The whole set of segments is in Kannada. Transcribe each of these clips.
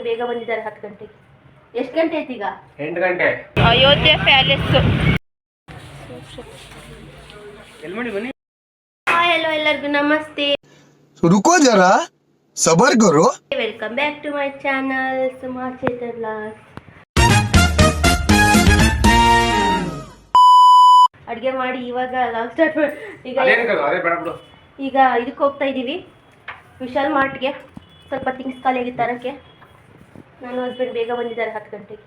ಬೇಗ ಬಂದಿದ್ದಾರೆ 10 ಗಂಟೆಗೆ. ಎಷ್ಟು ಗಂಟೆ ಆಯ್ತು ಈಗ? 8 ಗಂಟೆ. ಅಯೋಧ್ಯೆ ಪ್ಯಾಲೇಸ್. ಬನ್ನಿ. ಹಾಯ್ ಹಲೋ ಎಲ್ಲರಿಗೂ ನಮಸ್ತೆ. रुको जरा सबर करो. Welcome back to my channel Suma Chetan vlogs. ಅಡುಗೆ ಮಾಡಿ ಇವಾಗ ಲಾಗ್ ಸ್ಟಾರ್ಟ್ ಈಗ ಇದಕ್ಕೆ ಹೋಗ್ತಾ ಇದ್ದೀವಿ ವಿಶಾಲ್ ಮಾರ್ಟ್ಗೆ. ಸ್ವಲ್ಪ ಥಿಂಗ್ಸ್ ಖಾಲಿ ಆಗಿತ್ತು ತರಕ್ಕೆ. ನನ್ನ ಹಸ್ಬೆಂಡ್ ಬೇಗ ಬಂದಿದ್ದಾರೆ 10 ಗಂಟೆಗೆ.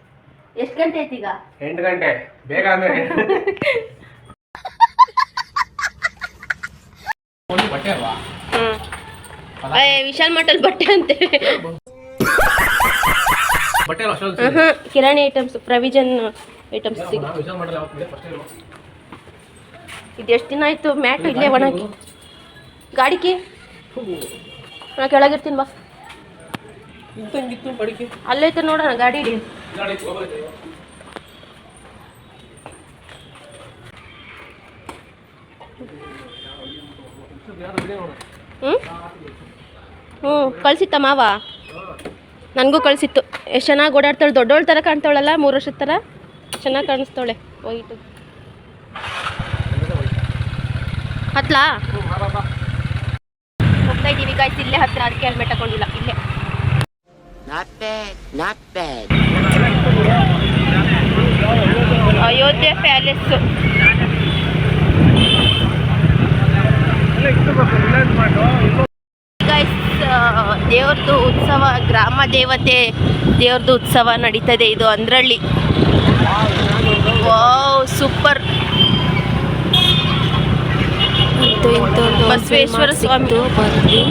ಎಷ್ಟು ಗಂಟೆ ಆಯ್ತು ಈಗ? 8 ಗಂಟೆ. ಬೇಗ ಅಂದ್ರೆ ಬಟ್ಟೆ ಅಲ್ವಾ? ವಿಶಾಲ್ ಮಾರ್ಟಲ್ಲಿ ಬಟ್ಟೆ ಅಂತೆ. ಬಟ್ಟೆ ಕಿರಾಣಿ ಐಟಮ್ಸ್, ಪ್ರವಿಜನ್ ಐಟಮ್ಸ್. ಇದು ಎಷ್ಟು ದಿನ ಆಯ್ತು ಮ್ಯಾಟ್ ಇಲ್ಲೇ ಒಣಗಿ. ಗಾಡಿಗೆ ನಾ ಕೆಳಗಿರ್ತೀನಿ ಬಾ. ಅಲ್ಲೈತೆ ನೋಡೋಣ ಗಾಡಿ. ಹ್ಞೂ ಕಳ್ಸಿತ್ತ ಮಾವ, ನನಗೂ ಕಳಿಸಿತ್ತು. ಎಷ್ಟು ಚೆನ್ನಾಗಿ ಓಡಾಡ್ತಾಳೆ, ದೊಡ್ಡವಳ ಥರ ಕಾಣ್ತಾವಳಲ್ಲ, 3 ವರ್ಷದ ಥರ ಚೆನ್ನಾಗಿ ಕಾಣಿಸ್ತಾವಳೆ. ಹೋಗಿತ್ತು ಹತ್ಲಾ ಹೋಗ್ತಾ ಇದ್ದೀವಿ ಗಾಯ್ಸ್, ಇಲ್ಲೇ ಹತ್ರ. ಅದಕ್ಕೆ ಹೆಲ್ಮೆಟ್ ಹಾಕೊಂಡಿಲ್ಲ. ಇಲ್ಲೇ ಅಯೋಧ್ಯೆ ಪ್ಯಾಲೇಸ್. ಗೈಸ್ ದೇವ್ರದ್ದು ಉತ್ಸವ, ಗ್ರಾಮ ದೇವತೆ ದೇವ್ರದ್ದು ಉತ್ಸವ ನಡೀತದೆ. ಇದು ಅಂದ್ರಳ್ಳಿ. Wow super. ಬಸವೇಶ್ವರ ಸ್ವಾಮಿ ಬಂದ್ವಿ.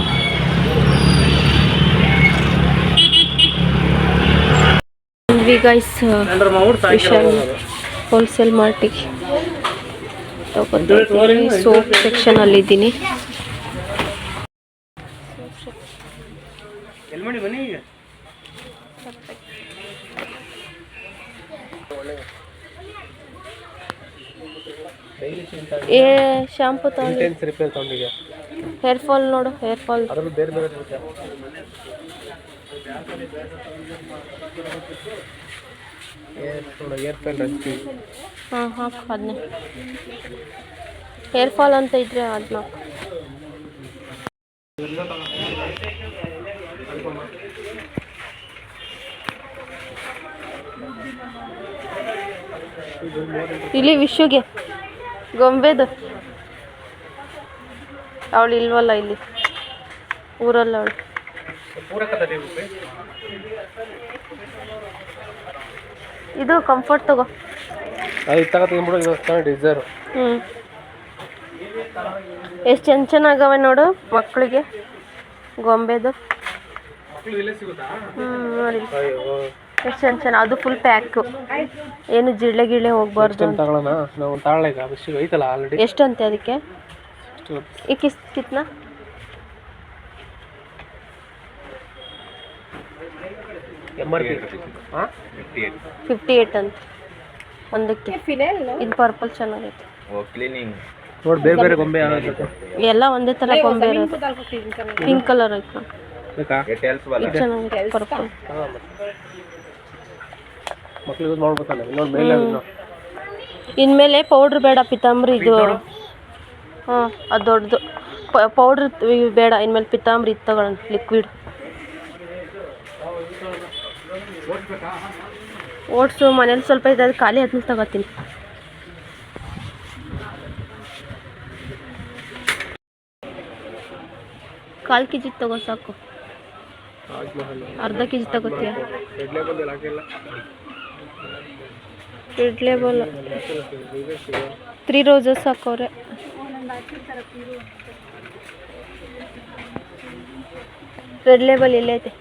ಗೈಸ್ ವಿಶಾಲ್ ಹೋಲ್ಸೇಲ್ ಮಾರ್ಟಿಗೆ ಸೋಪ್ ಸೆಕ್ಷನ್ ಅಲ್ಲಿ ಇದ್ದೀನಿ. ಬನ್ನಿ. ಈಗ ಏ ಶಾಂಪೂ ತಗೊಂಡು ಹೇರ್ ಫಾಲ್ ನೋಡು, ಹೇರ್ ಫಾಲ್ ಬೇರೆ ಬೇರೆ ಹಾಂ ಹಾಕು ಅದನ್ನೇ. ಹೇರ್ ಫಾಲ್ ಅಂತ ಇದ್ರೆ ಅದನ್ನ ಇಲ್ಲಿ ವಿಶ್ವಗೆ ಗೊಂಬೆದು ಅವಳು ಇಲ್ವಲ್ಲ ಇಲ್ಲಿ ಊರಲ್ಲ ಅವಳು. ಇದು ಕಂಫರ್ಟ್ ತಗೋ. ಎಷ್ಟು ಚೆನ್ನಾಗವೆ ನೋಡು ಮಕ್ಕಳಿಗೆ ಗೊಂಬೆದು. ನೋಡಿ ಎಷ್ಟು ಚೆನ್ನ. ಅದು ಫುಲ್ ಪ್ಯಾಕ್, ಏನು ಜಿಳ್ಳೆ ಗಿಳ್ಳೆ ಹೋಗ್ಬಾರ್ದು. ಎಷ್ಟಂತೆ ಅದಕ್ಕೆ? ಈ ಕಿತ್ನಾ 58 ಅಂತ ಒಂದಕ್ಕೆ. ಇದು ಪರ್ಪಲ್ ಚೆನ್ನಾಗೈತೆ. ಬೇರೆ ಬೇರೆ ಗೊಂಬೆ ಎಲ್ಲ ಒಂದೇ ತರ ಗೊಂಬೆ ಇರೋದು. ಪಿಂಕ್ ಕಲರ್ ಐತೆ ಚೆನ್ನಾಗೈತೆ ಪರ್ಪಲ್. ಇನ್ಮೇಲೆ ಪೌಡ್ರ್ ಬೇಡ, ಪಿತಾಂಬ್ರಿ ಇದು. ಹಾಂ ಅದು ದೊಡ್ಡದು ಪೌಡ್ರ್ ಬೇಡ ಇನ್ಮೇಲೆ. ಪಿತಾಂಬ್ರಿ ಇದು ತಗೊಳ್ಳೋಣ, ಲಿಕ್ವಿಡ್. ಓಟ್ಸು ಮನೇಲಿ ಸ್ವಲ್ಪ ಇದೆ, ಅದು ಖಾಲಿ ಆದ್ಮೇಲೆ ತಗೋತೀನಿ. ಕಾಲು ಕೆ ಜಿ ತಗೋ ಸಾಕು. ಅರ್ಧ ಕೆ ಜಿ ತಗೋತೀಯ? ರೆಡ್ ಲೇಬಲ್ 3 ರೋಸಸ್ ಹಾಕೋರೆ. ರೆಡ್ ಲೇಬಲ್ ಎಲ್ಲೈತೆ?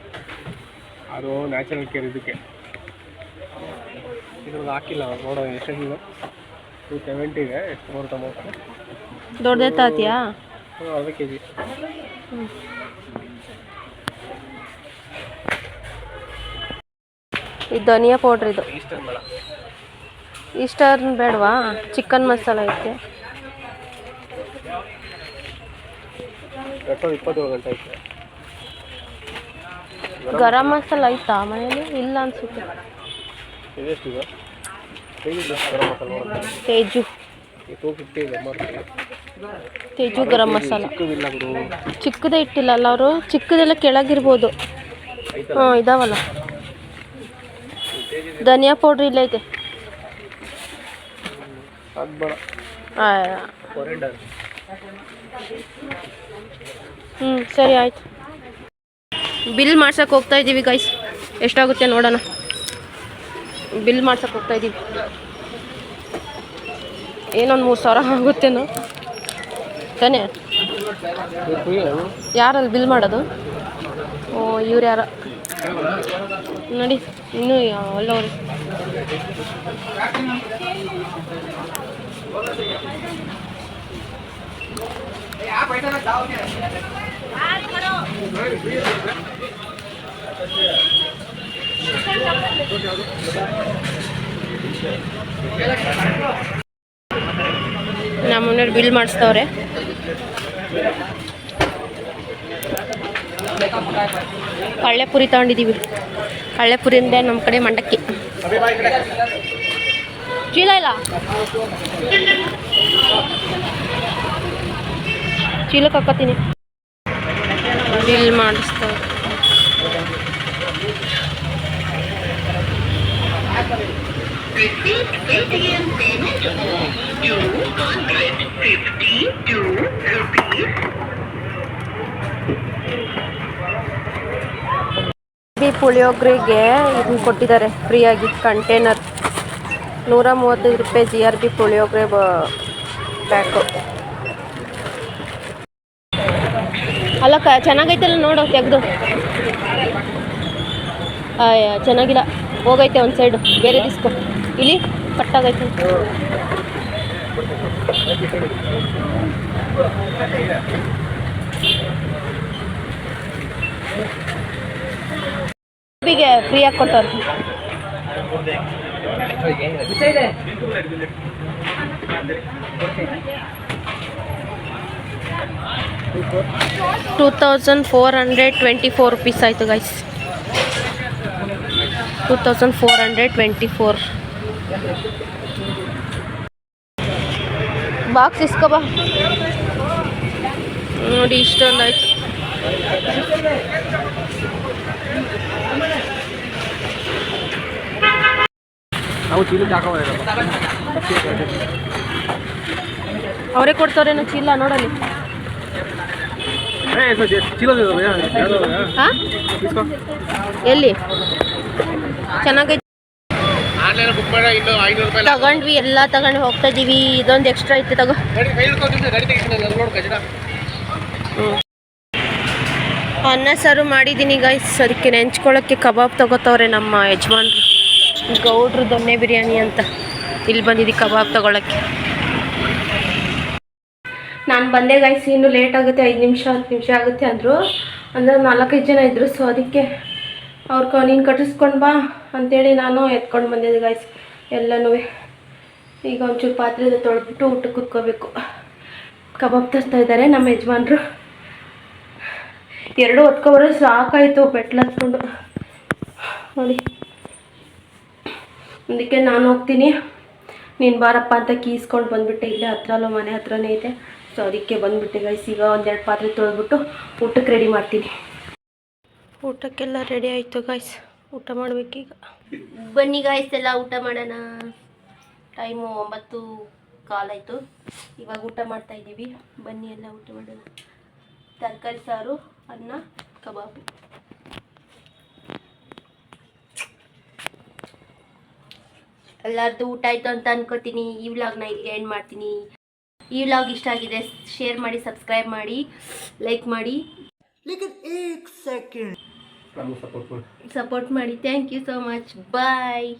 ಅದು ನ್ಯಾಚುರಲ್ ಕೇರ್. ಇದಕ್ಕೆ ಇದ್ರಲ್ಲಿ ಹಾಕಿಲ್ಲ ನೋಡೋ. ಎಷ್ಟಿಲ್ಲ 270ಗೆ ಎಷ್ಟು ಬರುತ್ತೆ ಅಮೌಂಟ್? ದೊಡ್ಡದೇ ತಾತಿಯಾ? ಅರ್ಧ ಕೆ ಜಿ. ಇದು ಧನಿಯಾ ಪೌಡ್ರ್. ಇದು ಈಸ್ಟರ್ನ್ ಬೇಡವಾ? ಚಿಕನ್ ಮಸಾಲ ಐತೆ. 27 ಗಂಟೆ ಐತೆ. ಗರಂ ಮಸಾಲ ಐತಾ ಮನೇಲಿ? ಇಲ್ಲ ಅನ್ಸುತ್ತೆ. ಇದೆಷ್ಟಿದೆ? ಹೇಗಿದೆ ಗರಂ ಮಸಾಲ ನೋಡೋದು? ತೇಜು 250 ಇದೆ ಮಾರ್ಕೆಟ್. ತೇಜು ಗರಂ ಮಸಾಲ ಚಿಕ್ಕದಿಲ್ಲ ಗುರು. ಚಿಕ್ಕದೇ ಇಟ್ಟಿಲ್ಲಲ್ಲ ಅವರು, ಚಿಕ್ಕದೆಲ್ಲ ಕೆಳಗಿರ್ಬೋದು. ಹಾಂ ಇದಾವಲ್ಲ. ಧನಿಯಾ ಪೌಡ್ರ್ ಇಲ್ಲೇ ಐತೆ. ಅದು ಬೇಡ. ಕೊರಿಯಂಡರ್. ಸರಿ ಆಯ್ತು. ಬಿಲ್ ಮಾಡ್ಸಕ್ಕೆ ಹೋಗ್ತಾ ಇದ್ದೀವಿ ಗೈಸ್. ಎಷ್ಟಾಗುತ್ತೆ ನೋಡೋಣ. ಬಿಲ್ ಮಾಡ್ಸಕ್ಕೆ ಹೋಗ್ತಾ ಇದ್ದೀವಿ. ಏನೊಂದು 3,000 ಆಗುತ್ತೇನೋ ತಾನೇ? ಯಾರಲ್ಲಿ ಬಿಲ್ ಮಾಡೋದು? ಓ ಇವ್ರು ಯಾರ ನೋಡಿ, ಇನ್ನೂ ಅಲ್ಲವ್ರಿ. ನಮ್ಮ ಮನೆಯವ್ರು ಬಿಲ್ ಮಾಡಿಸ್ತವ್ರೆ. ಕಳ್ಳೆಪುರಿ ತಗೊಂಡಿದ್ದೀವಿ. ಕಳ್ಳೆಪುರಿ ಅಂದರೆ ನಮ್ಮ ಕಡೆ ಮಂಡಕ್ಕಿ. ಚೀಲ ಇಲ್ಲ, ಚೀಲಕ್ಕೆ ಹಾಕೋತೀನಿ. ಬಿಲ್ ಮಾಡಿಸ್ತವ್ರೆ. ಪುಳಿಯೋಗರೆಗೆ ಇದನ್ನು ಕೊಟ್ಟಿದ್ದಾರೆ ಫ್ರೀಯಾಗಿ ಕಂಟೇನರ್. 135 ರೂಪಾಯಿ GRB ಪುಳಿಯೋಗರೆ ಪ್ಯಾಕು. ಅಲ್ಲ ಚೆನ್ನಾಗೈತಲ್ಲ ನೋಡು, ತೆಗೆದು. ಚೆನ್ನಾಗಿಲ್ಲ, ಹೋಗೈತೆ ಒಂದು ಸೈಡು. ಬೇರೆ ದಿಸ್ಕೊ. ಇಲ್ಲಿ ಕಟ್ಟಾಗೈತೆ. ಬಿಗೆ ಫ್ರೀಯಾಗಿ ಕೊಟ್ಟವ್ರು. $2,424 rupees ಆಯಿತು ಗೈಸ್. 2,424. ಬಾಕ್ಸ್ ಇಸ್ಕೊಬಾ. ನೋಡಿ ಇಷ್ಟೊಂದು ಆಯ್ತು. ನಾವು ಚೀಲಕ್ಕೆ ಹಾಕೋಲ್ಲ. ಅವರೇ ಕೊಡ್ತಾರೇನೋ ಚೀಲ ನೋಡಲಿ. ಹಾಂ ಎಲ್ಲಿ ಚೆನ್ನಾಗೈತೆ. ತಗೊಂಡ್ವಿ, ಎಲ್ಲ ತಗೊಂಡು ಹೋಗ್ತಾ ಇದೀವಿ. ಇದೊಂದು ಎಕ್ಸ್ಟ್ರಾ ಐತೆ ತಗೋ. ಅನ್ನ ಸಾರು ಮಾಡಿದ್ದೀನಿ ಗೈಸ್. ಅದಕ್ಕೆ ನೆಂಚ್ಕೊಳ್ಳೋಕ್ಕೆ ಕಬಾಬ್ ತಗೋತವ್ರೆ ನಮ್ಮ ಯಜಮಾನ್ರು. ಗೌಡ್ರು ದೊನ್ನೆ ಬಿರಿಯಾನಿ ಅಂತ ಇಲ್ಲಿ ಬಂದಿದ್ದೀವಿ ಕಬಾಬ್ ತಗೊಳ್ಳೋಕ್ಕೆ. ನಾನು ಬಂದೆ ಗೈಸ್. ಇನ್ನೂ ಲೇಟ್ ಆಗುತ್ತೆ, 5 ನಿಮಿಷ 10 ನಿಮಿಷ ಆಗುತ್ತೆ ಅಂದರು. ಅಂದರೆ 4-5 ಜನ ಇದ್ದರು. ಸೊ ಅದಕ್ಕೆ ಅವ್ರು ನೀನು ಕಟ್ಟಿಸ್ಕೊಂಡು ಬಾ ಅಂಥೇಳಿ ನಾನು ಎತ್ಕೊಂಡು ಬಂದಿದ್ದೆ ಗೈಸ್ ಎಲ್ಲನೂ. ಈಗ ಒಂಚೂರು ಪಾತ್ರೆ ತೊಳೆದ್ಬಿಟ್ಟು ಊಟಕ್ಕೆ ಕುತ್ಕೋಬೇಕು. ಕಬಾಬ್ ತರ್ತಾ ಇದ್ದಾರೆ ನಮ್ಮ ಯಜಮಾನ್ರು. 2 ಹೊತ್ಕೊಬರೋ ಸಾಕಾಯಿತು ಬೆಟ್ಲು ಹತ್ಕೊಂಡು ನೋಡಿ. ಅದಕ್ಕೆ ನಾನು ಹೋಗ್ತೀನಿ, ನೀನು ಬಾರಪ್ಪ ಅಂತ ಕೀಸ್ಕೊಂಡು ಬಂದುಬಿಟ್ಟೆ. ಇಲ್ಲೇ ಹತ್ರಲ್ಲೋ ಮನೆ ಹತ್ರನೇ ಐತೆ. ಸೊ ಅದಕ್ಕೆ ಬಂದುಬಿಟ್ಟೆ ಗೈಸ್. ಈಗ 1-2 ಪಾತ್ರೆ ತೊಳೆದ್ಬಿಟ್ಟು ಊಟಕ್ಕೆ ರೆಡಿ ಮಾಡ್ತೀನಿ. ಊಟಕ್ಕೆಲ್ಲ ರೆಡಿ ಆಯಿತು ಗೈಸ್. ಊಟ ಮಾಡಬೇಕೀಗ. ಬನ್ನಿ ಗೈಸ್ ಎಲ್ಲ ಊಟ ಮಾಡೋಣ. ಟೈಮು 9:15 ಆಯಿತು. ಇವಾಗ ಊಟ ಮಾಡ್ತಾಯಿದ್ದೀವಿ. ಬನ್ನಿ ಎಲ್ಲ ಊಟ ಮಾಡೋಣ. ತರಕಾರಿ ಸಾರು, ಅನ್ನ, ಕಬಾಬು. ಎಲ್ಲರದ್ದು ಊಟ ಆಯಿತು ಅಂತ ಅನ್ಕೋತೀನಿ. ಈ ವ್ಲಾಗ್ನ ಇಲ್ಲಿಗೆ ಎಂಡ್ ಮಾಡ್ತೀನಿ. ಈ ವ್ಲಾಗ್ ಇಷ್ಟ ಆಗಿದೆ ಶೇರ್ ಮಾಡಿ, ಸಬ್ಸ್ಕ್ರೈಬ್ ಮಾಡಿ, ಲೈಕ್ ಮಾಡಿ, ಸಪೋರ್ಟ್ ಮಾಡಿ. Thank you so much. Bye.